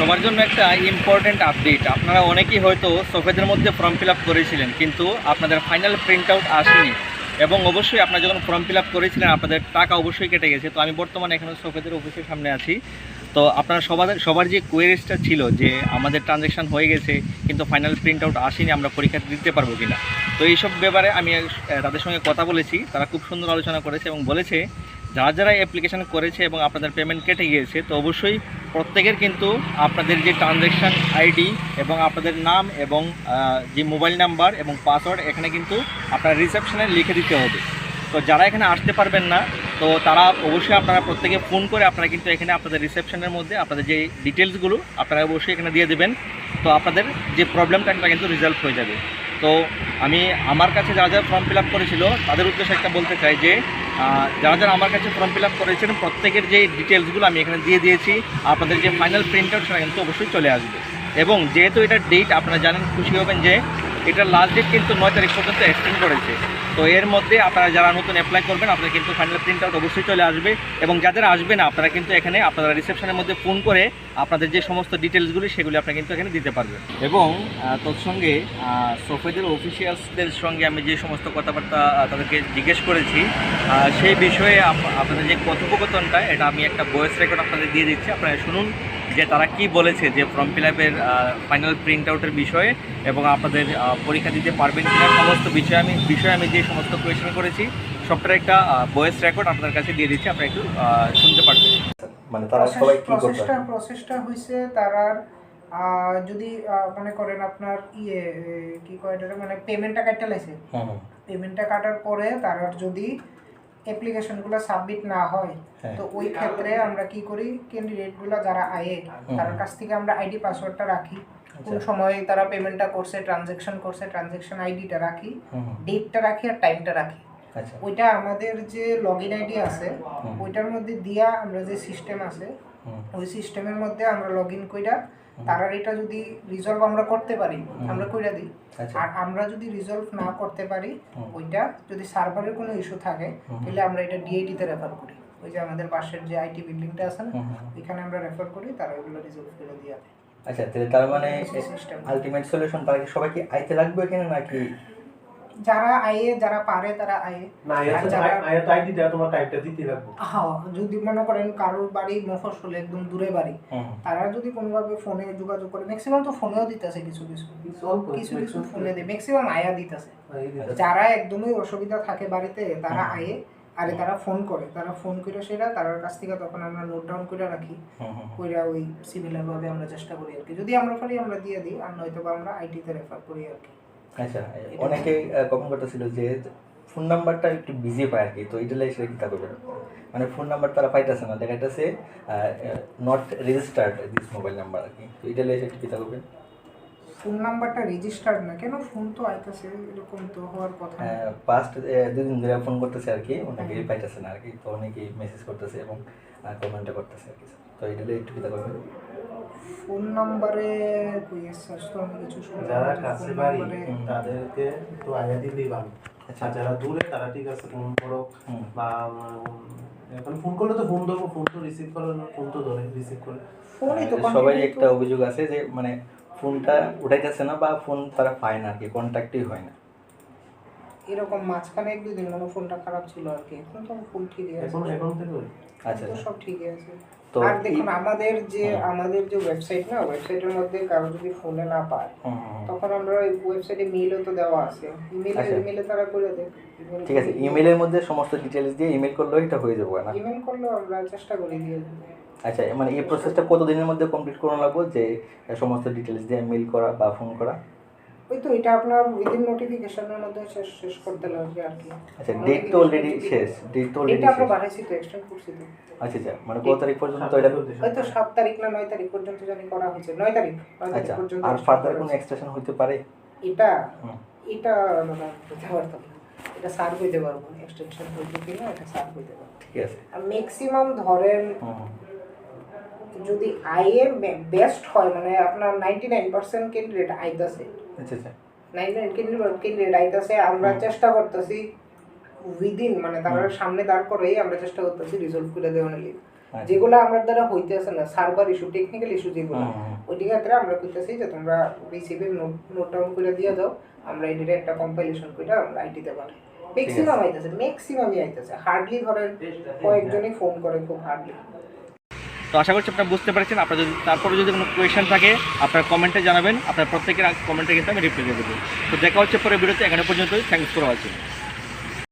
সবার জন্য একটা ইম্পর্ট্যান্ট আপডেট। আপনারা অনেকেই হয়তো সফেদের মধ্যে ফর্ম ফিল আপ করেছিলেন, কিন্তু আপনাদের ফাইনাল প্রিন্ট আউট আসেনি এবং অবশ্যই আপনারা যখন ফর্ম ফিল আপ করেছিলেন আপনাদের টাকা অবশ্যই কেটে গেছে। তো আমি বর্তমানে এখানে সফেদের অফিসের সামনে আছি। তো আপনারা সবার যে কোয়েরিজটা ছিল যে আমাদের ট্রানজ্যাকশান হয়ে গেছে কিন্তু ফাইনাল প্রিন্ট আউট আসেনি, আমরা পরীক্ষা দিতে পারবো কিনা, তো এইসব ব্যাপারে আমি তাদের সঙ্গে কথা বলেছি। তারা খুব সুন্দর আলোচনা করেছে এবং বলেছে যারা যারা অ্যাপ্লিকেশান করেছে এবং আপনাদের পেমেন্ট কেটে গিয়েছে, তো অবশ্যই প্রত্যেকের কিন্তু আপনাদের যে ট্রানজ্যাকশান আইডি এবং আপনাদের নাম এবং যে মোবাইল নাম্বার এবং পাসওয়ার্ড এখানে কিন্তু আপনার রিসেপশনে লিখে দিতে হবে। তো যারা এখানে আসতে পারবেন না, তো তারা অবশ্যই আপনারা প্রত্যেকে ফোন করে আপনারা কিন্তু এখানে আপনাদের রিসেপশনের মধ্যে আপনাদের যে ডিটেলসগুলো আপনারা অবশ্যই এখানে দিয়ে দেবেন। তো আপনাদের যে প্রবলেমটা এটা কিন্তু রিজলভ হয়ে যাবে। তো আমি আমার কাছে যারা যারা ফর্ম ফিল আপ করেছিল তাদের উদ্দেশ্যে একটা বলতে চাই যে যারা যারা আমার কাছে ফর্ম ফিল আপ করেছেন প্রত্যেকের যে ডিটেলসগুলো আমি এখানে দিয়ে দিয়েছি। আপনাদের যে ফাইনাল প্রিন্ট আউট সেটা কিন্তু অবশ্যই চলে আসবে। এবং যেহেতু এটার ডেট আপনারা জানেন, খুশি হবেন যে এটার লাস্ট ডেট কিন্তু 9 তারিখ পর্যন্ত এক্সটেন্ড করেছে। তো এর মধ্যে আপনারা যারা নতুন অ্যাপ্লাই করবেন আপনারা কিন্তু ফাইনাল প্রিন্ট আউট অবশ্যই চলে আসবে। এবং যাদের আসবে না আপনারা কিন্তু এখানে আপনারা রিসেপশনের মধ্যে ফোন করে আপনাদের যে সমস্ত ডিটেলসগুলি সেগুলি আপনারা কিন্তু এখানে দিতে পারবেন। এবং তৎসঙ্গে সফেদের অফিসিয়ালসদের সঙ্গে আমি যে সমস্ত কথাবার্তা তাদেরকে জিজ্ঞেস করেছি, সেই বিষয়ে আপনাদের যে কথোপকথনটা এটা আমি একটা ভয়েস রেকর্ড আপনাদের দিয়ে দিচ্ছি, আপনারা শুনুন যে তারা কি বলেছে যে ফর্ম ফিল আপের ফাইনাল প্রিন্ট আউটের বিষয়ে এবং আপনাদের পরীক্ষা দিতে পারবেন কিনা সমস্ত বিষয়ে আমি যে সমস্ত কোয়েশ্চেন করেছি সবটার একটা ভয়েস রেকর্ড আপনাদের কাছে দিয়ে দিচ্ছি, আপনারা একটু শুনতে পারবেন। মানে তারা সবাই কি করতে প্রসেসটা হইছে তারা যদি মনে করেন আপনার কি কয় এটা মানে পেমেন্টটা কাটতে লাইছে, পেমেন্টটা কাটার পরে তারা যদি অ্যাপ্লিকেশনগুলো সাবমিট না হয়, তো ওই ক্ষেত্রে আমরা কি করি, ক্যান্ডিডেটগুলো যারা আয়ে তার কাছ থেকে আমরা আইডি পাসওয়ার্ডটা রাখি, কোন সময় তারা পেমেন্টটা করছে, ট্রানজ্যাকশন আইডিটা রাখি, ডেটটা রাখি আর টাইমটা রাখি। ওইটা আমাদের যে লগইন আইডি আছে ওইটার মধ্যে দিয়া আমরা যে সিস্টেম আছে ওই সিস্টেমের মধ্যে আমরা লগইন কইরা তারা এটা যদি রিজলভ আমরা করতে পারি আমরা কইরা দিই। আর আমরা যদি রিজলভ না করতে পারি, ওইটা যদি সার্ভারের কোনো ইস্যু থাকে তাহলে আমরা এটা ডিআইটি তে রেফার করি। ওই যে আমাদের পাশের যে আইটি বিল্ডিংটা আছে না, ওইখানে আমরা রেফার করি, তারা এগুলো রিজলভ করে দিয়ে দেয়। আচ্ছা, তার মানে আলটিমেট সলিউশন তারা কি সবাইকে আইতে লাগবে এখানে নাকি যারা আয়ে যারা পারে তারা আয়ে না আয়া তো আইডি দেয়া তোমার টাইপটা দিতে লাগবে। হ্যাঁ, যদি মনে করেন কারোর বাড়ি মফস্বলে একদম দূরে বাড়ি, তারা যদি কোনোভাবে ফোনে যোগাযোগ করে, ম্যাক্সিমাম তো ফোনেও দিতেছে, কিছু কিছু ফোনে দেয়, ম্যাক্সিমাম আয়া দিতেছে। যারা একদমই অসুবিধা থাকে বাড়িতে তারা আয়ে আরে তারা ফোন করে, সেটা তার কাছ থেকে তখন আমরা নোট ডাউন করে রাখি, কইরা ওই সিমিলার ভাবে আমরা চেষ্টা করি আর কি। যদি আমরা পারি আমরা দিয়ে দিই, আর নয়তো আমরা আইটি তে রেফার করি আর কি। আচ্ছা, অনেকে কখন করতেছিল যে ফোন নাম্বারটা একটু বিজি পায় আর কি, তো এটা সেটা কি করবে, মানে ফোন নাম্বার তারা পাইতেছে না, দেখা যাচ্ছে not registered this mobile number আর কি, তো এটা একটু কি করবে। ফোন নাম্বারটা রেজিস্টার্ড না কেন, ফোন তো আইতাছে, এরকম তো হওয়ার কথা না। পাস্ট 2 দিন ধরে ফোন করতেছে আর কি, অনেকে পাইতেছে না আর কি, তো অনেকেই মেসেজ করতেছে এবং কমেন্টও করতেছে আর কি, তো এটা একটু কি করবে। ফোন নম্বরে কই সার্চ তো আমি কিছু শুনি, যারা কাছে বাড়ি তাদেরকে তো আয়া দিলেই ভালো। আচ্ছা, যারা দূরে তারা ঠিক আছে ফোন করো, বা এখন ফোন করলে তো ফোন ধরবো, ফোন তো রিসিভ করো না, ফোন তো ধরে রিসিভ করে। ফোনই তো সবাই একটা অভিযোগ আছে যে মানে ফোনটা উঠাইতেছে না বা ফোন তারা পায় না আর কি, কন্ট্যাক্টই হয় না, এরকম মাঝখানে 1-2 দিন মানে ফোনটা খারাপ ছিল আর কি। এখন তো ফোন ঠিকই আছে, এখন থেকে আচ্ছা তো সব ঠিকই আছে। তো আর দেখুন আমাদের যে ওয়েবসাইট না, ওয়েবসাইটের মধ্যে কারো যদি ফোনে না পায় তখন আমরা ওই ওয়েবসাইটে মেইলও তো দেওয়া আছে, ইমেলে তারা করে দেয়। ঠিক আছে, ইমেলের মধ্যে সমস্ত ডিটেইলস দিয়ে ইমেল করলেও এটা হয়ে যাবে না, ইমেল করলেও আমরা চেষ্টা করি দিয়ে দেব। আচ্ছা, মানে এই প্রসেসটা কত দিনের মধ্যে কমপ্লিট করা লাগবে, যে সমস্ত ডিটেইলস দিয়ে মেইল করা বা ফোন করা। ওই তো এটা আপনার উইদিন নোটিফিকেশনের মধ্যে শেষ করতে লাগবে আর কি। আচ্ছা, ডেট তো অলরেডি শেষ, এটা আমরা বাড়াইছি তো, এক্সটেন্ড করছি তো। আচ্ছা, মানে কত তারিখ পর্যন্ত এটা, হয়তো 7 তারিখ না 9 তারিখ পর্যন্ত জানি করা হয়েছে, 9 তারিখ পর্যন্ত। আর ফার্দার কোনো এক্সটেনশন হতে পারে এটা মানে এটা সার্ভ হইতে পারবো, এক্সটেনশন হইতে কিনা এটা সার্ভ হইতে পারবো। ঠিক আছে, আর ম্যাক্সিমাম ধরেন যদি আইএ বেস্ট হয় মানে আপনার 99% ক্যান্ডিডেট আইতাছে। আচ্ছা 99% ক্যান্ডিডেট আইতাছে, আমরা চেষ্টা করতেছি উইদিন মানে তার সামনে দাঁড় করেই আমরা চেষ্টা করতেছি রিজলভ করে দেওয়ার লাগি। আচ্ছা। যেগুলো আমার দ্বারা হইতেছে না, সার্ভার ইস্যু, টেকনিক্যাল ইস্যু যেগুলো, ওই ক্ষেত্রে আমরা কইতেছি যে তোমরা রিসিভের নোট ডাউন করে দিয়ে দাও, আমরা এটির একটা কম্পাইলেশন করে আমরা আইটিতে পাঠাই। ম্যাক্সিমাম আইতেছে, ম্যাক্সিমামই আইতেছে, হার্ডলি ধরেন কয়েকজনই ফোন করে, খুব হার্ডলি। তো আশা করছি আপনারা বুঝতে পেরেছেন। আপনার যদি তারপরে যদি কোনো কোয়েশ্চেন থাকে আপনার কমেন্টে জানাবেন, আপনার প্রত্যেকের কমেন্টে কিন্তু আমি রিপ্লাই দিয়ে দেবো। তো দেখা হচ্ছে পরে ভিডিওতে, এখানে পর্যন্তই। Thanks for watching.